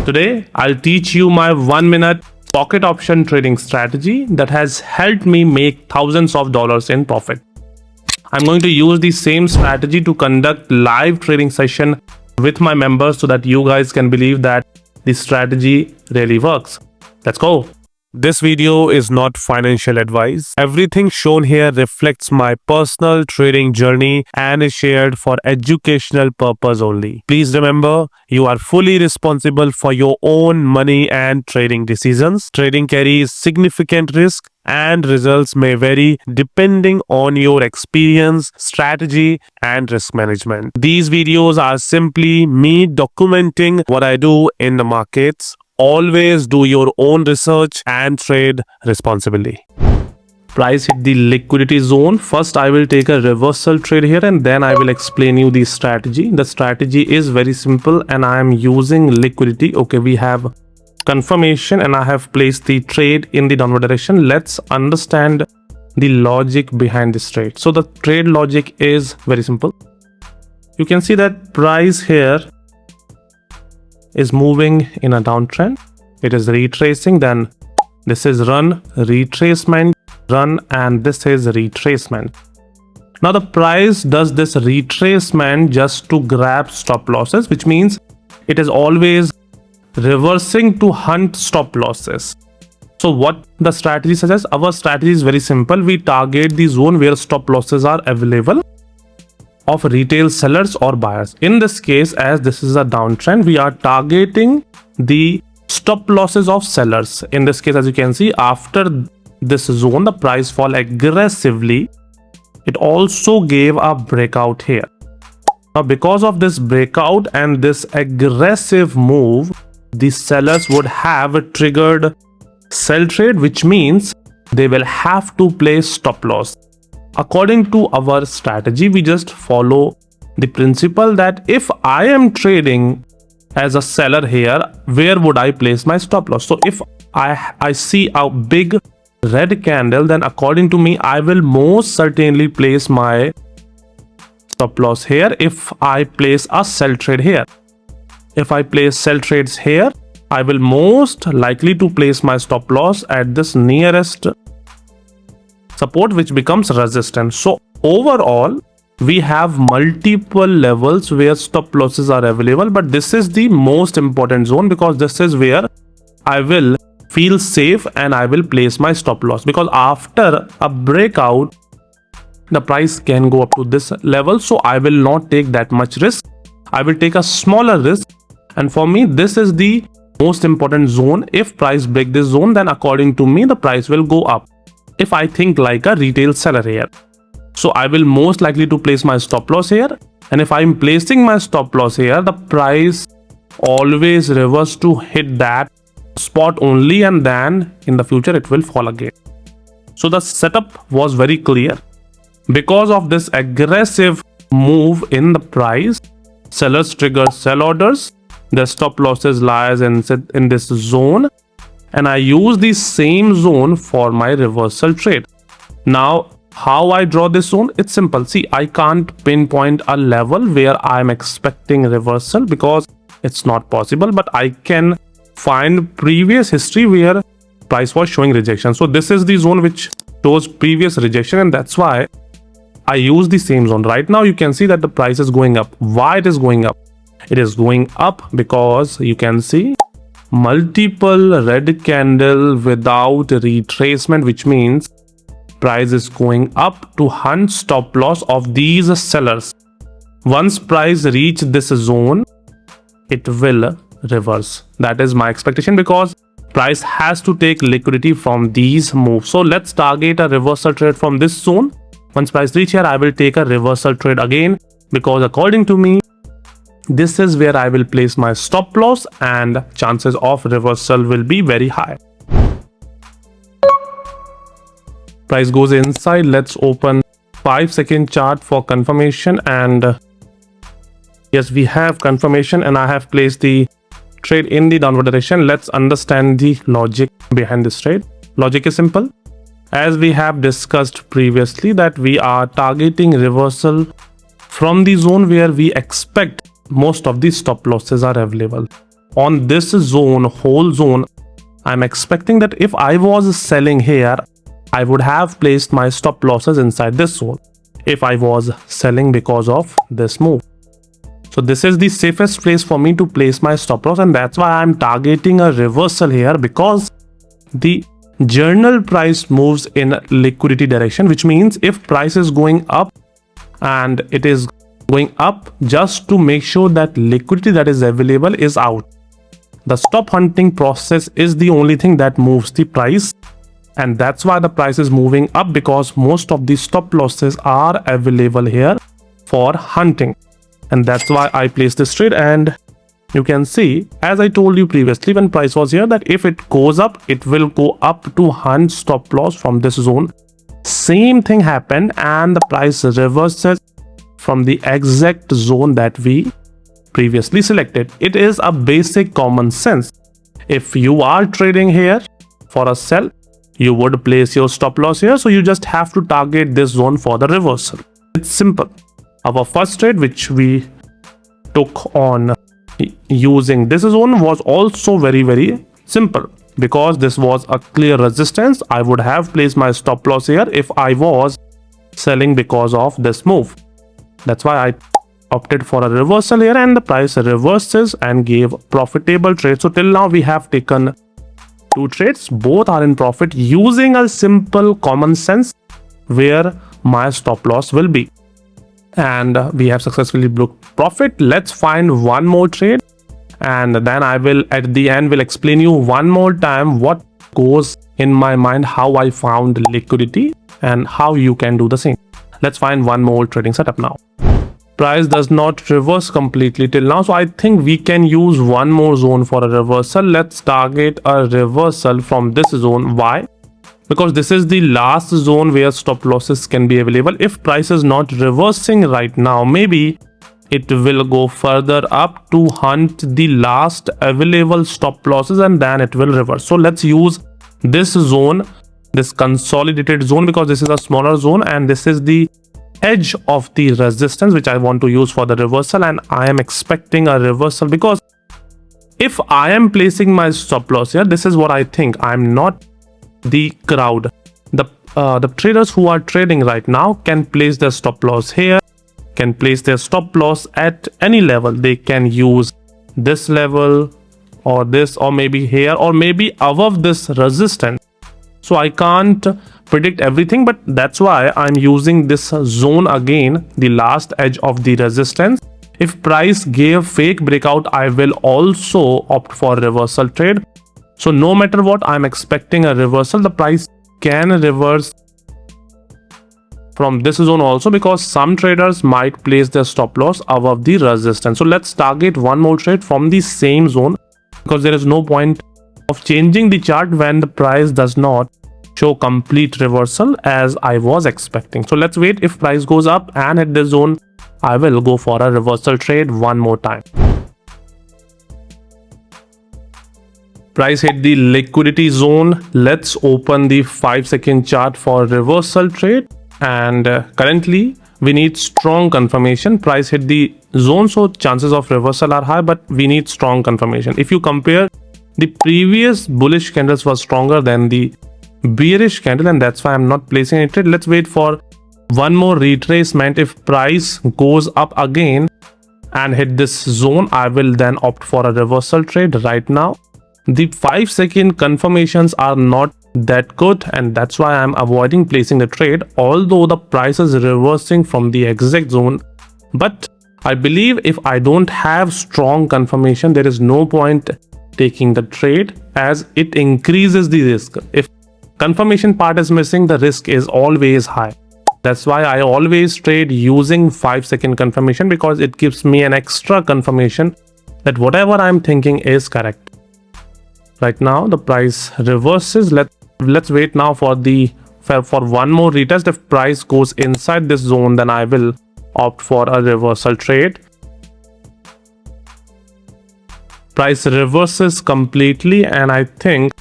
Today, I'll teach you my 1-minute pocket option trading strategy that has helped me make thousands of dollars in profit. I'm going to use the same strategy to conduct live trading session with my members so that you guys can believe that this strategy really works. Let's go. This video is not financial advice. Everything shown here reflects my personal trading journey and is shared for educational purpose only. Please remember, you are fully responsible for your own money and trading decisions. Trading carries significant risk and results may vary depending on your experience, strategy, and risk management. These videos are simply me documenting what I do in the markets. Always do your own research and trade responsibly. Price hit the liquidity zone. First, I will take a reversal trade here and then I will explain you the strategy. The strategy is very simple and I am using liquidity. Okay, we have confirmation and I have placed the trade in the downward direction. Let's understand the logic behind this trade. So the trade logic is very simple. You can see that price here is moving in a downtrend. It is retracing, then this is run, retracement, run, and this is retracement. Now the price does this retracement just to grab stop losses, which means it is always reversing to hunt stop losses. So what the strategy suggests? Our strategy is very simple. We target the zone where stop losses are available of retail sellers or buyers. In this case, as this is a downtrend, we are targeting the stop losses of sellers. In this case, as you can see, after this zone, the price fall aggressively. It also gave a breakout here. Now, because of this breakout and this aggressive move, the sellers would have triggered sell trade, which means they will have to place stop loss. According to our strategy, we just follow the principle that if I am trading as a seller here, where would I place my stop loss? So if I see a big red candle, then according to me, I will most certainly place my stop loss here if I place a sell trade here. If I place sell trades here, I will most likely to place my stop loss at this nearest support, which becomes resistance. So overall, we have multiple levels where stop losses are available, but this is the most important zone because this is where I will feel safe and I will place my stop loss, because after a breakout, the price can go up to this level. So I will not take that much risk. I will take a smaller risk. And for me, this is the most important zone. If price break this zone, then according to me, the price will go up. If I think like a retail seller here, so I will most likely to place my stop loss here. And if I'm placing my stop loss here, the price always reverse to hit that spot only, and then in the future it will fall again. So the setup was very clear. Because of this aggressive move in the price, sellers trigger sell orders. The stop losses lies in this zone, and I use the same zone for my reversal trade. Now, how I draw this zone? It's simple. See, I can't pinpoint a level where I'm expecting reversal because it's not possible, but I can find previous history where price was showing rejection. So this is the zone which shows previous rejection, and that's why I use the same zone. Right now, you can see that the price is going up. Why it is going up? It is going up because you can see multiple red candle without retracement, which means price is going up to hunt stop loss of these sellers. Once price reach this zone, it will reverse. That is my expectation because price has to take liquidity from these moves. So let's target a reversal trade from this zone. Once price reach here, I will take a reversal trade again because according to me, this is where I will place my stop loss and chances of reversal will be very high. Price goes inside. Let's open 5-second chart for confirmation, and yes, we have confirmation and I have placed the trade in the downward direction. Let's understand the logic behind this trade. Logic is simple. As we have discussed previously that we are targeting reversal from the zone where we expect most of the stop losses are available. on this zone, whole zone, I'm expecting that if I was selling here, I would have placed my stop losses inside this zone if I was selling because of this move. So this is the safest place for me to place my stop loss, and that's why I'm targeting a reversal here, because the journal price moves in liquidity direction, which means if price is going up, and it is going up just to make sure that liquidity that is available is out. The stop hunting process is the only thing that moves the price, and that's why the price is moving up, because most of the stop losses are available here for hunting. And that's why I placed this trade. And you can see, as I told you previously when price was here, that if it goes up, it will go up to hunt stop loss from this zone. Same thing happened, and the price reverses from the exact zone that we previously selected. It is a basic common sense. If you are trading here for a sell, you would place your stop loss here, so you just have to target this zone for the reversal. It's simple. Our first trade, which we took on using this zone, was also very simple, because this was a clear resistance. I would have placed my stop loss here if I was selling because of this move. That's why I opted for a reversal here, and the price reverses and gave profitable trade. So till now we have taken 2 trades, both are in profit using a simple common sense where my stop loss will be, and we have successfully booked profit. Let's find one more trade, and then I will at the end will explain you one more time what goes in my mind, how I found liquidity and how you can do the same. Let's find one more trading setup now. Price does not reverse completely till now, so I think we can use one more zone for a reversal. Let's target a reversal from this zone. Why? Because this is the last zone where stop losses can be available. If price is not reversing right now, maybe it will go further up to hunt the last available stop losses, and then it will reverse. So let's use this zone, this consolidated zone, because this is a smaller zone and this is the edge of the resistance which I want to use for the reversal. And I am expecting a reversal, because if I am placing my stop loss here, this is what I think. I'm not the crowd. The traders who are trading right now can place their stop loss here, can place their stop loss at any level. They can use this level or this, or maybe here, or maybe above this resistance. So I can't predict everything, but that's why I'm using this zone again, the last edge of the resistance. If price gave fake breakout, I will also opt for reversal trade. So no matter what, I'm expecting a reversal. The price can reverse from this zone also, because some traders might place their stop loss above the resistance. So let's target one more trade from the same zone, because there is no point of changing the chart when the price does not show complete reversal as I was expecting. So let's wait. If price goes up and hit this zone, I will go for a reversal trade one more time. Price hit the liquidity zone. Let's open the 5-second chart for reversal trade, and currently we need strong confirmation. Price hit the zone, so chances of reversal are high, but we need strong confirmation. If you compare, the previous bullish candles was stronger than the bearish candle, and that's why I'm not placing a trade. Let's wait for one more retracement. If price goes up again and hit this zone, I will then opt for a reversal trade. Right now the 5-second confirmations are not that good, and that's why I'm avoiding placing the trade, although the price is reversing from the exact zone. But I believe if I don't have strong confirmation, there is no point taking the trade, as it increases the risk. If confirmation part is missing, the risk is always high. That's why I always trade using 5-second confirmation, because it gives me an extra confirmation that whatever I'm thinking is correct. Right now the price reverses. Let's wait now for one more retest. If price goes inside this zone, then I will opt for a reversal trade. Price reverses completely, and I think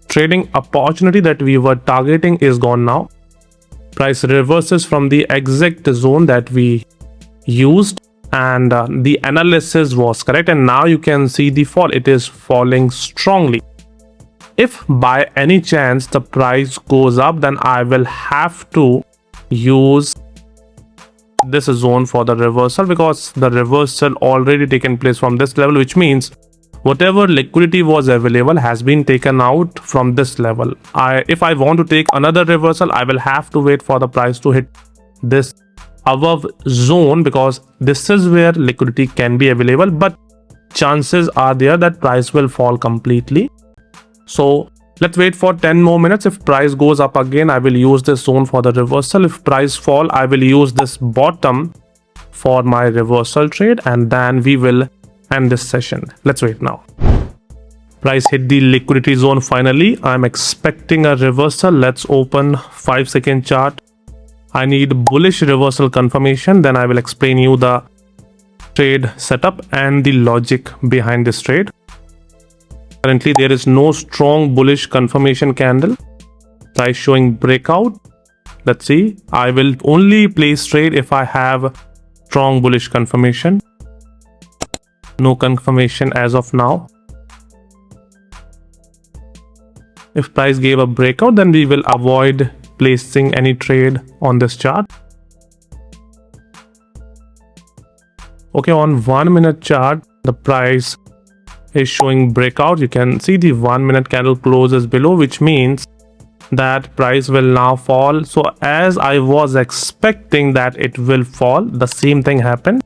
trading opportunity that we were targeting is gone now. Price reverses from the exact zone that we used, and the analysis was correct, and now you can see the fall. It is falling strongly. If by any chance the price goes up, then I will have to use this zone for the reversal, because the reversal already taken place from this level, which means whatever liquidity was available has been taken out from this level. If I want to take another reversal, I will have to wait for the price to hit this above zone, because this is where liquidity can be available, but chances are there that price will fall completely. So let's wait for 10 more minutes. If price goes up again, I will use this zone for the reversal. If price fall, I will use this bottom for my reversal trade, and then we will end this session. Let's wait now. Price hit the liquidity zone finally. I'm expecting a reversal. Let's open 5-second chart. I need bullish reversal confirmation. Then I will explain you the trade setup and the logic behind this trade. Currently, there is no strong bullish confirmation candle. Price showing breakout. Let's see. I will only place trade if I have strong bullish confirmation. No confirmation as of now. If price gave a breakout, then we will avoid placing any trade on this chart. Okay, on 1 minute chart, the price is showing breakout. You can see the 1 minute candle closes below, which means that price will now fall. So as I was expecting that it will fall, the same thing happened.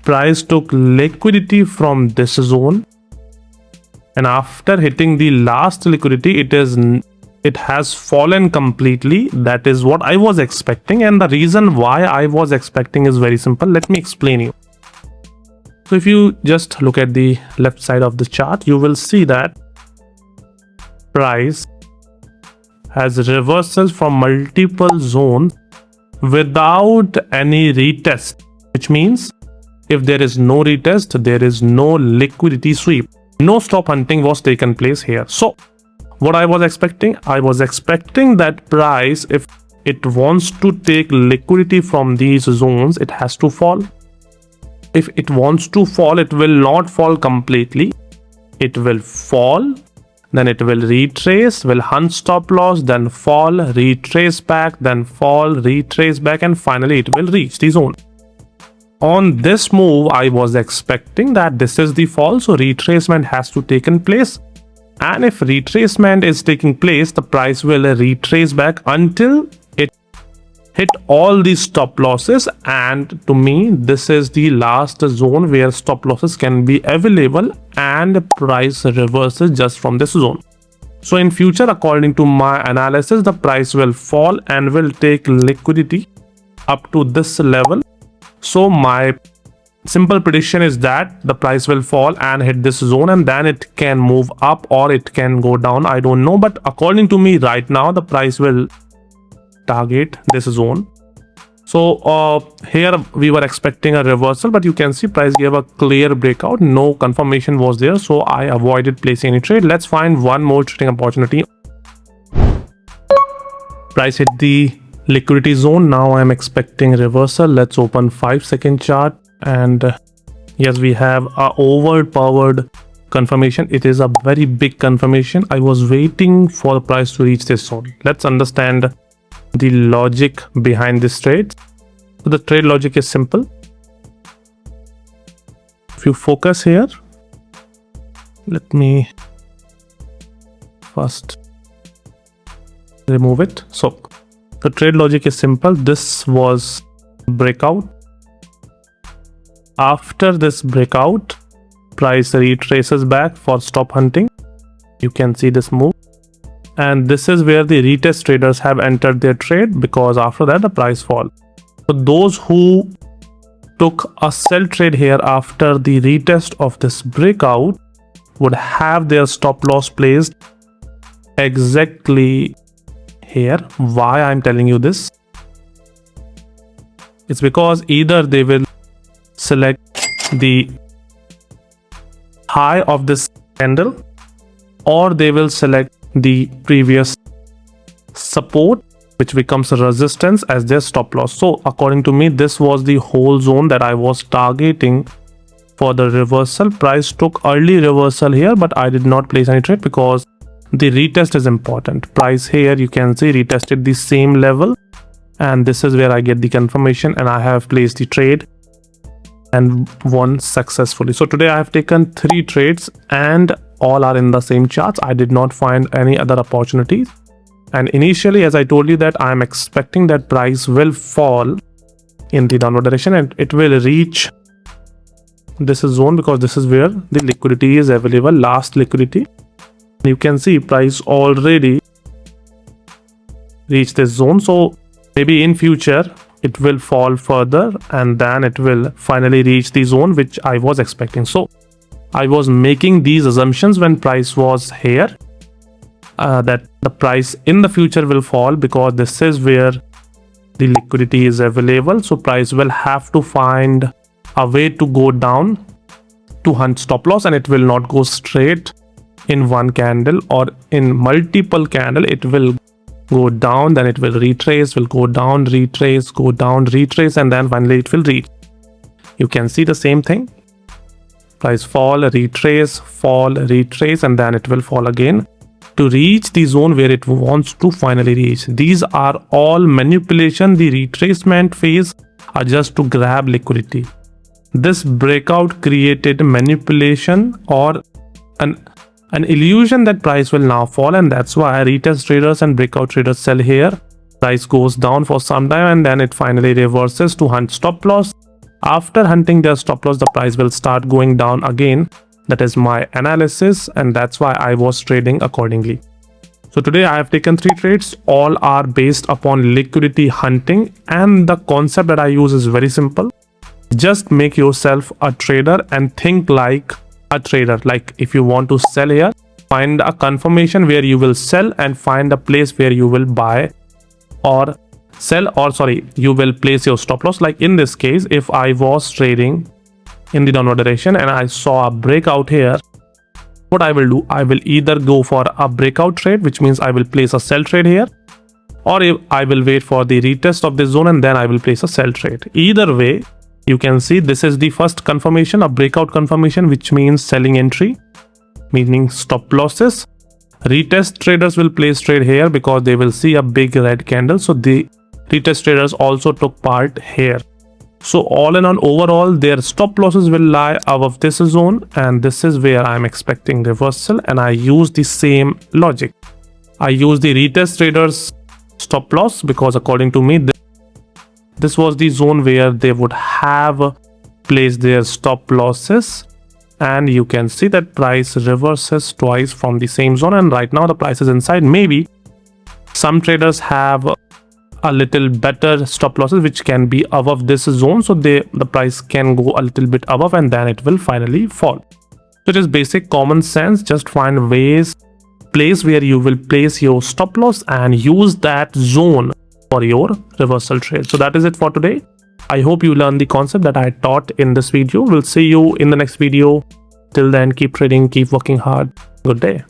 Price took liquidity from this zone, and after hitting the last liquidity, it has fallen completely. That is what I was expecting, and the reason why I was expecting is very simple. Let me explain you. So if you just look at the left side of the chart, you will see that price has reversals from multiple zones without any retest, which means if there is no retest, there is no liquidity sweep. No stop hunting was taken place here. So what I was expecting that price, if it wants to take liquidity from these zones, it has to fall. If it wants to fall, it will not fall completely. It will fall, then it will retrace, will hunt stop loss, then fall, retrace back, then fall, retrace back, and finally it will reach the zone. On this move, I was expecting that this is the fall, so retracement has to taken place. And if retracement is taking place, the price will retrace back until it hit all these stop losses. And to me, this is the last zone where stop losses can be available and price reverses just from this zone. So in future, according to my analysis, the price will fall and will take liquidity up to this level. So my simple prediction is that the price will fall and hit this zone, and then it can move up or it can go down. I don't know, but according to me right now, the price will target this zone. So here we were expecting a reversal, but you can see price gave a clear breakout. No confirmation was there, so I avoided placing any trade. Let's find one more trading opportunity. Price hit the liquidity zone. Now I'm expecting reversal. Let's open 5-second chart, and yes, we have a overpowered confirmation. It is a very big confirmation. I was waiting for the price to reach this zone. Let's understand the logic behind this trade. So the trade logic is simple. If you focus here, let me first remove it. So the trade logic is simple. This was breakout. After this breakout, price retraces back for stop hunting. You can see this move. And this is where the retest traders have entered their trade, because after that the price fall. So those who took a sell trade here after the retest of this breakout would have their stop loss placed exactly here. Why I'm telling you this? It's because either they will select the high of this candle, or they will select the previous support which becomes a resistance as their stop loss. So according to me, this was the whole zone that I was targeting for the reversal. Price took early reversal here, but I did not place any trade because the retest is important. Price here, you can see, retested the same level, and this is where I get the confirmation, and I have placed the trade and won successfully. So today I have taken 3 trades and all are in the same charts. I did not find any other opportunities. And initially, as I told you, that I am expecting that price will fall in the downward direction and it will reach this zone, because this is where the liquidity is available, last liquidity. You can see price already reached this zone. So maybe in future it will fall further and then it will finally reach the zone which I was expecting. So I was making these assumptions when price was here, that the price in the future will fall because this is where the liquidity is available. So price will have to find a way to go down to hunt stop loss, and it will not go straight in one candle or in multiple candle. It will go down, then it will retrace, will go down, retrace, go down, retrace, and then finally it will reach. You can see the same thing. Price fall, retrace, and then it will fall again to reach the zone where it wants to finally reach. These are all manipulation. The retracement phase are just to grab liquidity. This breakout created manipulation or an illusion that price will now fall, and that's why retest traders and breakout traders sell here. Price goes down for some time and then it finally reverses to hunt stop loss. After hunting their stop loss, the price will start going down again. That is my analysis, and that's why I was trading accordingly. So today I have taken 3 trades. All are based upon liquidity hunting, and the concept that I use is very simple. Just make yourself a trader and think like a trader. Like if you want to sell here, find a confirmation where you will sell and find a place where you will buy or sell, or you will place your stop loss. Like in this case, if I was trading in the downward direction and I saw a breakout here, what I will do, I will either go for a breakout trade, which means I will place a sell trade here, or I will wait for the retest of this zone and then I will place a sell trade. Either way, you can see this is the first confirmation, a breakout confirmation, which means selling entry, meaning stop losses. Retest traders will place trade here because they will see a big red candle. So the retest traders also took part here. So all in all, overall, their stop losses will lie above this zone, and this is where I'm expecting reversal, and I use the same logic. I use the retest traders stop loss because according to me, this was the zone where they would have placed their stop losses, and you can see that price reverses twice from the same zone, and right now the price is inside. Maybe some traders have a little better stop losses which can be above this zone, so the price can go a little bit above and then it will finally fall. So it is basic common sense. Just find place where you will place your stop loss and use that zone for your reversal trade. So that is it for today. I hope you learned the concept that I taught in this video. We'll see you in the next video. Till then, keep trading, keep working hard. Good day.